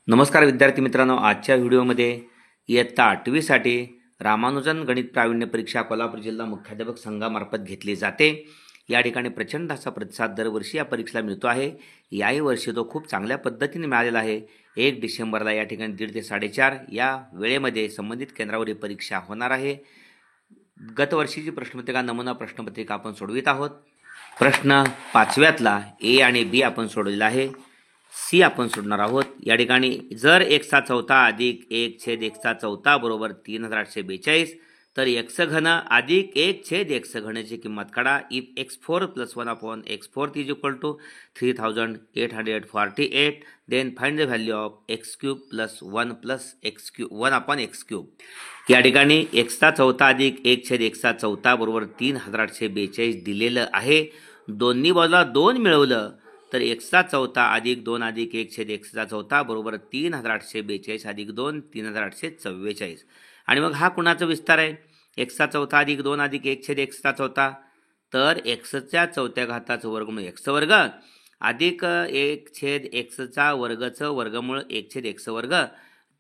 नमस्कार विद्यार्थी मित्रांनो, आजच्या व्हिडिओमध्ये इयत्ता 8वीसाठी रामानुजन गणित प्रावीण्य परीक्षा कोल्हापूर जिल्हा मुख्याध्यापक संघामार्फत घेतली जाते। या ठिकाणी प्रचंड असा प्रतिसाद दरवर्षी या परीक्षेला मिळतो आहे। याही वर्षी तो खूप चांगल्या पद्धतीने मिळालेला आहे। 1 डिसेंबरला या ठिकाणी 1:30 ते 4:30 या वेळेमध्ये संबंधित केंद्रावर ही परीक्षा होणार आहे। गतवर्षीची प्रश्नपत्रिका नमुना प्रश्नपत्रिका आपण सोडवित आहोत। प्रश्न 5व्यातला ए आणि बी आपण सोडवलेला आहे। सी आपण सोडणार आहोत। या ठिकाणी जर x चा चौथा अधिक 1/x चा चौथा बरोबर 3842 तर x घन अधिक 1/x घनची किंमत काढा। If x4 + 1/x4 is equal to 3848 then find the value of x³ + 1/x³ या ठिकाणी x चा चौथा अधिक 1/x चा चौथा बरोबर 3842 दिलेलं आहे। दोन्ही बाजूला 2 मिळवलं तर x चा चौथा अधिक 2 अधिक 1/x चा चौथा बरोबर 3842 अधिक 2 3844 आणि मग हा कुणाचा विस्तार आहे? x चा चौथा अधिक 2 अधिक 1/x चा चौथा तर x च्या चौथ्या घाताचं वर्गमूळ x वर्ग अधिक 1/x चा वर्गचं वर्गमूळ 1/x वर्ग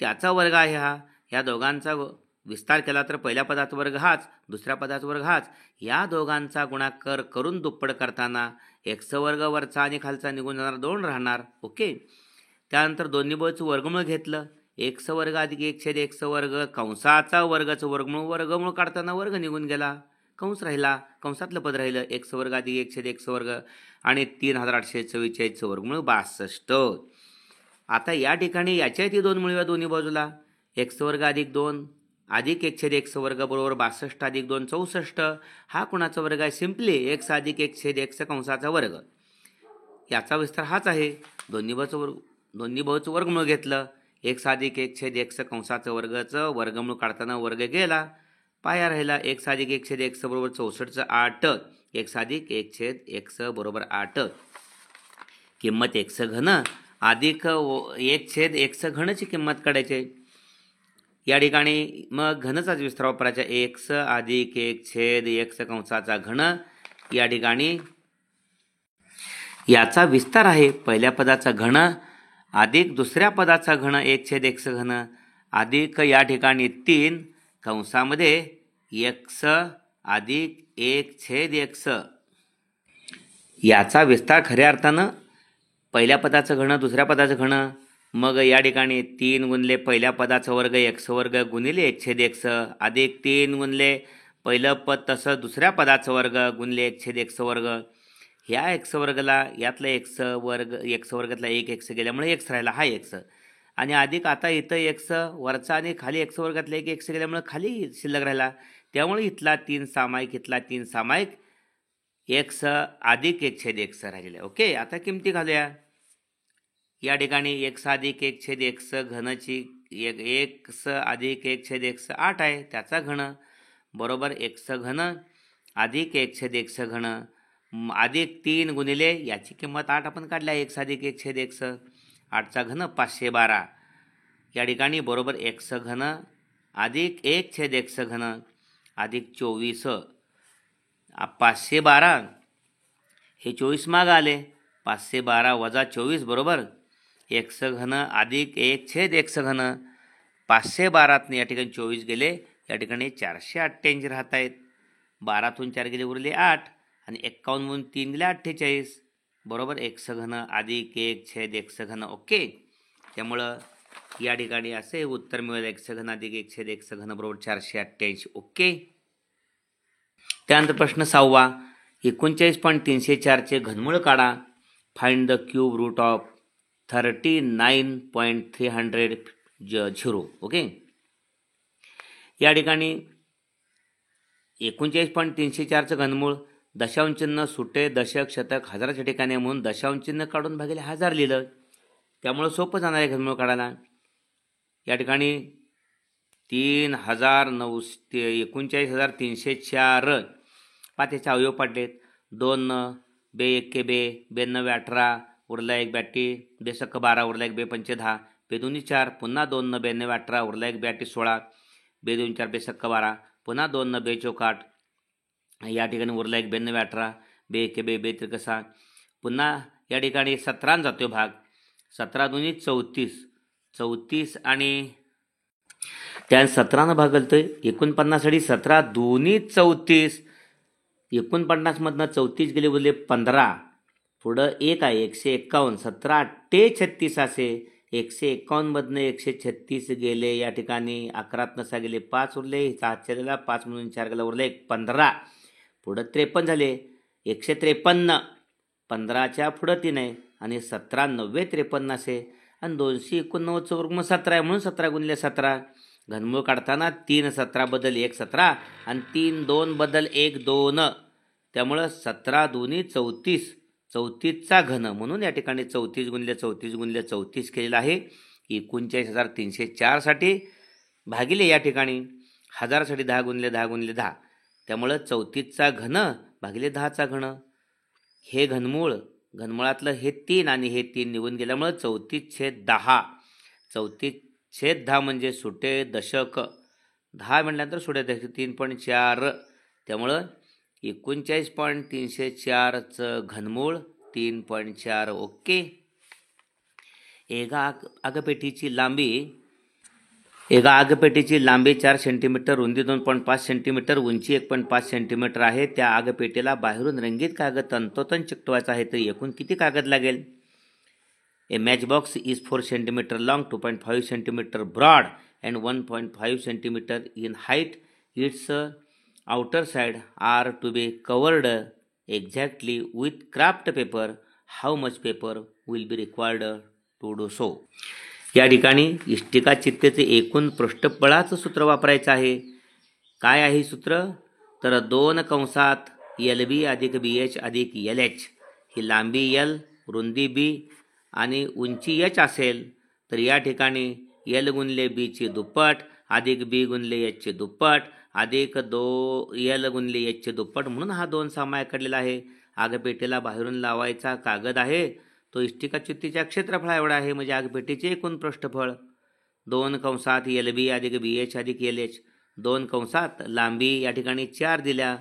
त्याचा वर्ग आहे हा। ह्या दोघांचा विस्तार केला तर पहिल्या पदाचा वर्ग हाच, दुसऱ्या पदाचा वर्ग हाच, या दोघांचा गुणाकार करून दुप्पट करताना x वर्ग वरचा आणि खालचा निघून जाणार 2 राहणार। ओके, त्यानंतर दोन्ही बाजूचं वर्गमूळ घेतलं x वर्ग अधिक 1/x वर्ग कंसाचा वर्गाचं वर्गमूळ काढताना वर्ग निघून गेला, कंस राहिला, कंसातलं पद राहिलं x वर्ग अधिक 1/x वर्ग आणि 3844 वर्गमूळ 62। आता या ठिकाणी याच्यात 2 मिळवा दोन्ही बाजूला x वर्ग अधिक 2 अधिक 1/x वर्ग बरोबर 62 अधिक 2 64। हा कुणाचा वर्ग आहे? सिंपली x अधिक 1/x कंसाचा वर्ग याचा विस्तार हाच आहे। दोन्ही बाजूचं वर्गमूळ घेतलं x अधिक 1/x कंसाचं वर्गाचं वर्गमूळ काढताना वर्ग गेला, पाया राहिला x अधिक 1/x बरोबर 64चं 8 x अधिक 1/x बरोबर 8 किंमत x घन अधिक 1/x घनची किंमत काढायची। या ठिकाणी मग घनचाच विस्तार वापरायचा x अधिक 1/x कंसाचा घन या ठिकाणी याचा विस्तार आहे पहिल्या पदाचा घन अधिक दुसऱ्या पदाचा घन 1/x घन अधिक या ठिकाणी 3 कंसामध्ये x अधिक 1/x याचा विस्तार खऱ्या अर्थानं पहिल्या पदाचं घन दुसऱ्या पदाचं घन मग या ठिकाणी 3 गुणले पहिल्या पदाचा वर्ग x वर्ग गुणिले 1/x अधिक 3 गुणले पहिलं पद तसं दुसऱ्या पदाचा वर्ग गुणिले 1/x वर्ग ह्या x वर्गला यातला x वर्गातला 1x गेल्यामुळे x राहिला हा x आणि अधिक आता इथं x वरचा आणि खाली x वर्गातला 1x गेल्यामुळे खाली शिल्लक राहिला, त्यामुळे इथला 3 सामायिक x अधिक 1/x राहिलेला। ओके, आता किमती घालूया। या ठिकाणी x अधिक 1/x घनची x अधिक 1/x 8 आहे त्याचा घन बरोबर x घन अधिक 1/x घन अधिक 3 गुणिले याची किंमत 8 आपण काढल्या x अधिक 1/x 8चा घन 512 या ठिकाणी बरोबर x घन अधिक 1/x घन अधिक 24 512 हे 24 माग आले 512 वजा 24 बरोबर x घन अधिक 1/x घन 512 या ठिकाणी 24 गेले या ठिकाणी 488 राहत आहेत। 12तून 4 गेले उरले 8 आणि 51 म्हणून 3 गेले 48 बरोबर x घन अधिक 1/x घन। ओके, त्यामुळं या ठिकाणी असे उत्तर मिळेल x घन अधिक 1/x घन बरोबर 488। ओके, त्यानंतर प्रश्न 6वा 39.304 चे घनमूळ काढा। Find the cube root of 39.300 okay, या ठिकाणी 39.304चं घनमूळ दशांश चिन्ह सुटे दशक शतक हजाराच्या ठिकाणी म्हणून दशांश चिन्ह काढून भागिले 1000 लिहिलं, त्यामुळे सोपं जाणार आहे घनमूळ काढायला। या ठिकाणी 39,304 पात्याचे अवयव पडलेत 2 बे 1 बे 92 18 उरला 1 बॅटी 2 सक्क 12 उरला 1 बे 5 10 बे 2 4 पुन्हा 2 92 18 उरला 1 बॅटी 16 बे 2 4 बे सक्क 12 पुन्हा 2 बे 4 8 या ठिकाणी उरला 1 92 18 बे 1 बे 3 6 पुन्हा या ठिकाणी 17 जातोय भाग 17 दूनी 34 34 आणि त्यात 17 भागलतोय. 49 साठी 17 दोन्ही 34. 49 मधनं 34 गेले बोलले 15. पुढं एक आहे 151. 17 8 36 असे 151 मधनं 136 गेले. या ठिकाणी 11 नसा गेले 5 उरले. हिचा आश्चर्याला 5 म्हणून 4 गेला उरले 15. पुढं 53 झाले 153. 15च्या पुढं 3 आहे आणि 17 90 53 असे आणि 289 वर्ग मग 17 आहे म्हणून 17 गुणिले 17. घनमूळ काढताना 3 17 बदल 1 17 आणि 3 2 बदल 1 2. त्यामुळं 17 दोन्ही 34. 34चा घन म्हणून या ठिकाणी 34 गुणिले 34 गुणिले 34 केलेला आहे. 39,304 साठी भागिले या ठिकाणी 1000 साठी 10 गुणिले 10 गुणिले 10. त्यामुळं 34चा घन भागिले 10चा घन. हे घनमुळातलं हे 3 आणि हे 3 निघून गेल्यामुळं 34/10. 34/10 म्हणजे सुटे दशक. 10 म्हटल्यानंतर सुटे दशक 3.4. त्यामुळं 39.304चं घनमूळ 3.4. ओके. एका आगपेटीची लांबी 4 सेंटीमीटर, रुंदी 2.5 सेंटीमीटर, उंची 1.5 सेंटीमीटर आहे. त्या आगपेटीला बाहेरून रंगीत कागद तंतोतंत चिकटवायचा आहे तर एकूण किती कागद लागेल? A matchbox is 4 centimeter long, 2.5 centimeter broad and 1.5 centimeter in height. Its outer side are to be covered exactly with craft paper. How much paper will be required to do so? या ठिकाणी इष्टिका चित्तेचे एकूण पृष्ठबळाचं सूत्र वापरायचं आहे. काय आहे सूत्र? तर 2 कंसात LB अधिक BH अधिक LH. ही लांबी L, रुंदी B आणि उंची H असेल तर या ठिकाणी L गुणले B ची दुप्पट अधिक B गुणले H चे दुप्पट अधिक L गुणले H चे दुप्पट म्हणून हा 2 सामाय काढलेला आहे. आगपेटीला बाहेरून लावायचा कागद आहे तो इष्टिका चित्तीच्या क्षेत्रफळा एवढा आहे म्हणजे आगपेटीचे एकूण पृष्ठफळ 2 कंसात LB अधिक BH अधिक LH. 2 कंसात लांबी या ठिकाणी 4 दिल्या,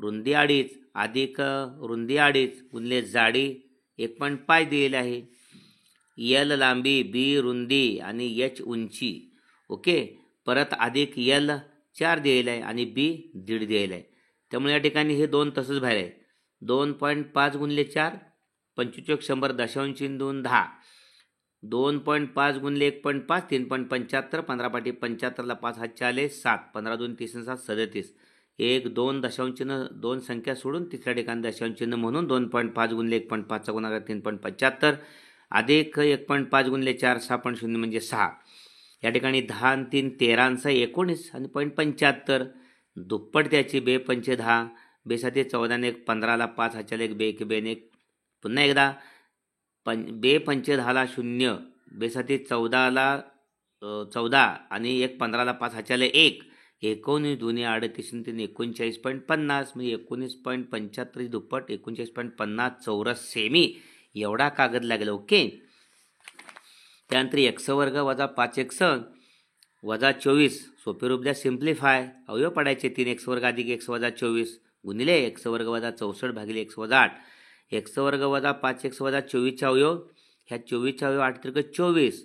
रुंदी 2.5 अधिक रुंदी 2.5 गुणले जाडी 1.5 दिलेली आहे. L लांबी, B रुंदी आणि H उंची. ओके. परत अधिक L 4 दिलेला आहे आणि B 1.5 दिलेला आहे. त्यामुळे या ठिकाणी हे 2 तसंच बाहेर आहे. 2.5 गुणले 4 25 100 दशांश 2 10. 2.5 गुणले 1.5 3.75 15 पाटी 75ला 5 हातचे आले 7 15 2 30 7 37. 1 2 दशांश 2 संख्या सोडून तिसऱ्या ठिकाणी दशांश म्हणून 2.5 गुणले 1.5 चा गुणाकार 3.75 अधिक 1.5 गुणले 4 6.0 म्हणजे 6. या ठिकाणी 10 आणि 3 13 19 आणि 0.75 दुप्पट त्याची 2 पंचे 10 बेसाठी 14 ने 1 15ला 5 हातच्याला 1 2 1 2 1 पुन्हा एकदा 2 पंचे 10ला 0 बेसाठी 14ला 14 आणि 1 15ला 5 हातच्याला 1 19 2 38 3 39.50 म्हणजे 19.75 दुप्पट 39.50 चौरस सेमी एवढा कागद लागेल. ओके. त्यानंतर x वर्ग वजा 5x वजा 24 सोपे रूप द्या सिम्प्लिफाय. अवयव पडायचे 3x वर्ग अधिक x वजा 24 गुणिले x वर्ग वजा 64 भागिले x वजा 8. x वर्ग वजा 5x वजा 24 अवयव. ह्या 24 अवयव 8 त्रिक 24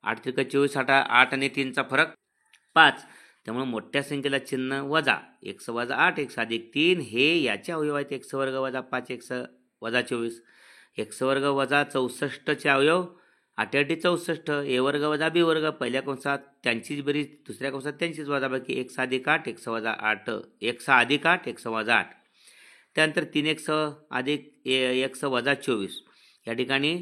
8 त्रिक 24 8 आणि 3चा फरक 5. त्यामुळे मोठ्या संख्येला चिन्ह वजा x वजा 8 x अधिक 3 हे याचे अवयव आहेत. x वर्ग वजा 5x वजा 24. x वर्ग वजा 64 चे अवयव 8 8 64. a वर्ग वजा b वर्ग पहिल्या कंसात त्यांचीच बेरीज दुसऱ्या कंसात त्यांचीच वजाबाकी x अधिक 8 x वजा 8 x अधिक 8 x वजा 8. त्यानंतर 3x अधिक x वजा 24. या ठिकाणी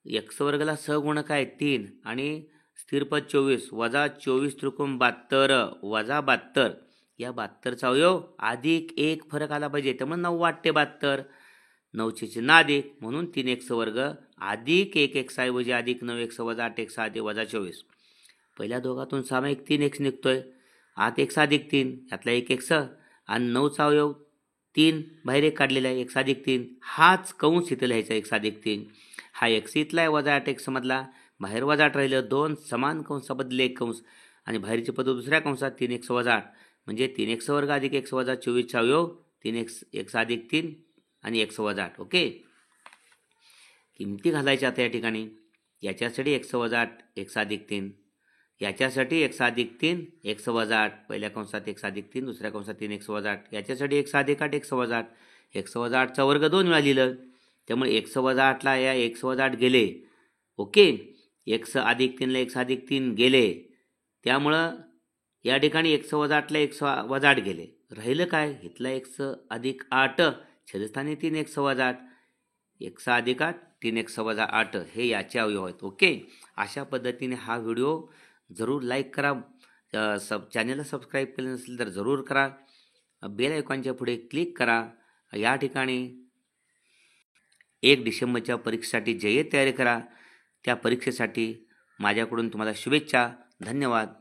x वर्गला सहगुणक आहे 3 आणि स्थिरपद 24 वजा 24 त्रिकोण 72 वजा 72. या 72चा अवयव अधिक 1 फरक आला पाहिजे त्यामुळे 9 8 72 9चे चिन्ह अधिक म्हणून 3x वर्ग अधिक 1x ऐवजी अधिक 9x वजा 8x अधिक वजा 24. पहिल्या दोघातून सामायिक 3x निघतोय. आत x अधिक 3 यातला 1x आणि 9चा अवयव 3 बाहेर एक काढलेला आहे x अधिक 3 हाच कंस इथे लिहायचा x अधिक 3. हा x इथला आहे वजा 8x मधला बाहेर वजा 8 राहिलं 2 समान कंसाबद्दल 1 कंस आणि बाहेरची पद दुसऱ्या कंसात 3x वजा 8 म्हणजे 3x वर्ग अधिक x वजा 24 चा अवयव 3x x अधिक 3 आणि x वजा 8. ओके. किमती घालायच्या आता या ठिकाणी याच्यासाठी x वजा 8 x अधिक 3, याच्यासाठी x अधिक 3 x वजा 8, पहिल्या कंसात x अधिक 3 दुसऱ्या कंसात 3x वजा 8, याच्यासाठी x अधिक 8 x वजा 8, x वजा 8चा वर्ग 2 वेळा लिहिलं, त्यामुळे x वजा 8ला या x वजा 8 गेले. ओके, x अधिक 3ला x अधिक 3 गेले, त्यामुळं या ठिकाणी x वजा 8ला x वजा 8 गेले. राहिलं काय? इथला x अधिक 8 छेदस्थानी 3x वजा 8, x अधिक 8 3x वजा 8 हे याचे अवयव आहेत. ओके, अशा पद्धतीने हा व्हिडिओ जरूर लाईक करा. चॅनलला सबस्क्राईब केलं नसेल तर जरूर करा. बेल आयकॉनच्या पुढे क्लिक करा. या ठिकाणी 1 डिसेंबरच्या परीक्षेसाठी जे तयारी करा. त्या परीक्षेसाठी माझ्याकडून तुम्हाला शुभेच्छा. धन्यवाद.